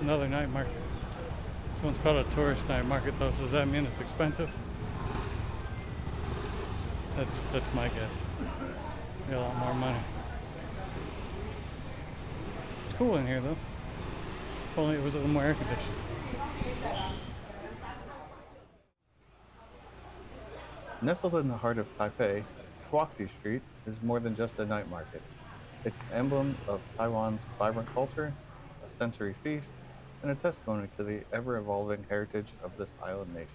another night market. This one's called a tourist night market though, so does that mean it's expensive? That's my guess. Got a lot more money. It's cool in here though. If only it was a little more air conditioned. Nestled in the heart of Taipei, Huaxi Street is more than just a night market. It's an emblem of Taiwan's vibrant culture, a sensory feast, and a testimony to the ever-evolving heritage of this island nation.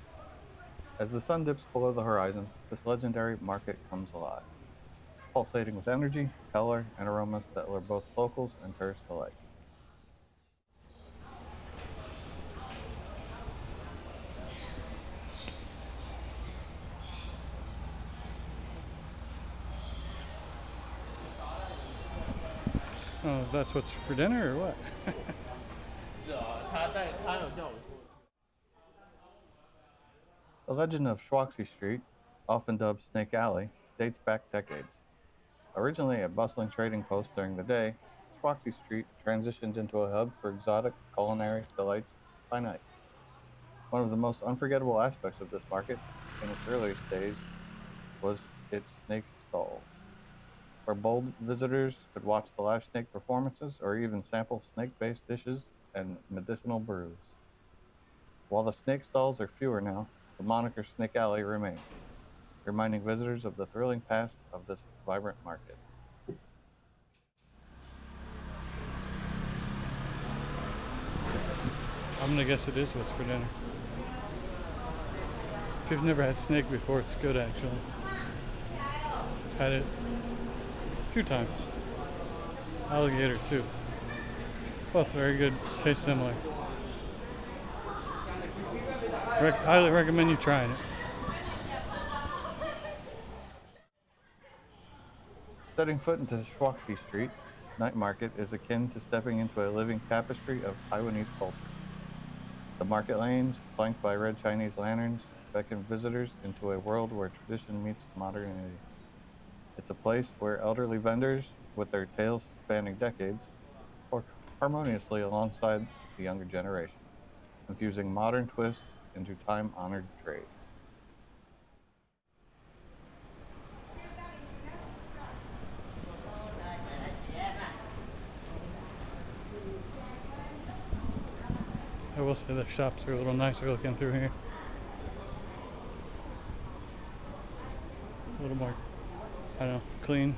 As the sun dips below the horizon, this legendary market comes alive, pulsating with energy, color, and aromas that lure both locals and tourists alike. Oh, that's what's for dinner or what? The legend of Huaxi Street, often dubbed Snake Alley, dates back decades. Originally a bustling trading post during the day, Huaxi Street transitioned into a hub for exotic culinary delights by night. One of the most unforgettable aspects of this market, in its earliest days, was its snake stalls, where bold visitors could watch the live snake performances or even sample snake-based dishes and medicinal brews. While the snake stalls are fewer now, the moniker Snake Alley remains, reminding visitors of the thrilling past of this vibrant market. I'm gonna guess it is what's for dinner. If you've never had snake before, it's good actually. I've had it a few times. Alligator too. Both very good, taste similar. Highly recommend you trying it. Setting foot into Huaxi Street Night Market is akin to stepping into a living tapestry of Taiwanese culture. The market lanes, flanked by red Chinese lanterns, beckon visitors into a world where tradition meets modernity. It's a place where elderly vendors, with their tales spanning decades, work harmoniously alongside the younger generation, infusing modern twists into time-honored trades. I will say the shops are a little nicer looking through here. A little more, I don't know, clean,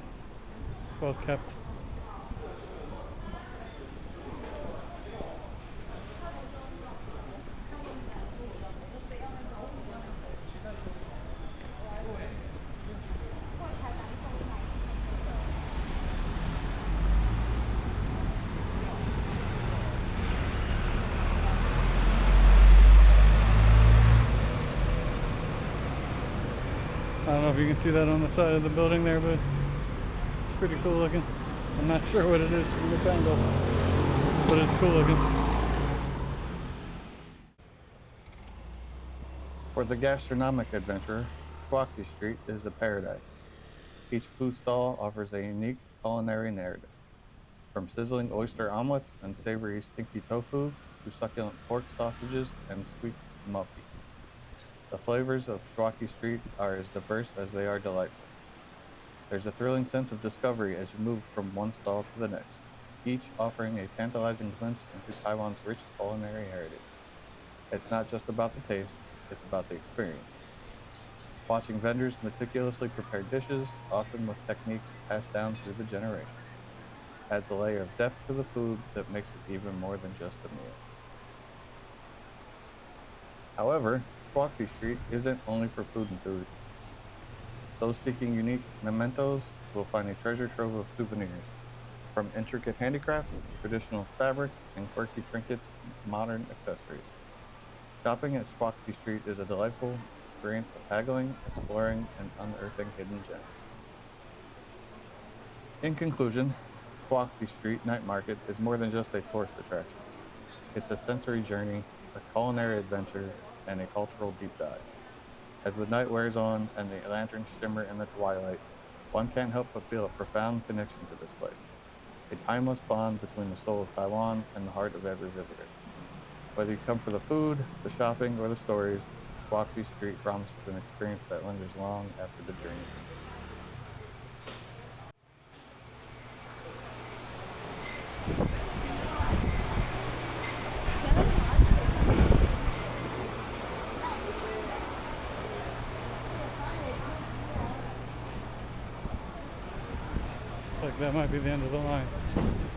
well kept. I don't know if you can see that on the side of the building there, but it's pretty cool looking. I'm not sure what it is from this angle, but it's cool looking. For the gastronomic adventurer, Huaxi Street is a paradise. Each food stall offers a unique culinary narrative, from sizzling oyster omelets and savory stinky tofu to succulent pork sausages and sweet muffy. The flavors of Huaxi Street are as diverse as they are delightful. There's a thrilling sense of discovery as you move from one stall to the next, each offering a tantalizing glimpse into Taiwan's rich culinary heritage. It's not just about the taste, it's about the experience. Watching vendors meticulously prepare dishes, often with techniques passed down through the generations, adds a layer of depth to the food that makes it even more than just a meal. However, Huaxi Street isn't only for food enthusiasts. Those seeking unique mementos will find a treasure trove of souvenirs, from intricate handicrafts, traditional fabrics, and quirky trinkets to modern accessories. Shopping at Huaxi Street is a delightful experience of haggling, exploring, and unearthing hidden gems. In conclusion, Huaxi Street Night Market is more than just a tourist attraction. It's a sensory journey, a culinary adventure, and a cultural deep dive. As the night wears on and the lanterns shimmer in the twilight, one can't help but feel a profound connection to this place, a timeless bond between the soul of Taiwan and the heart of every visitor. Whether you come for the food, the shopping, or the stories, Huaxi Street promises an experience that lingers long after the journey ends. Looks like that might be the end of the line.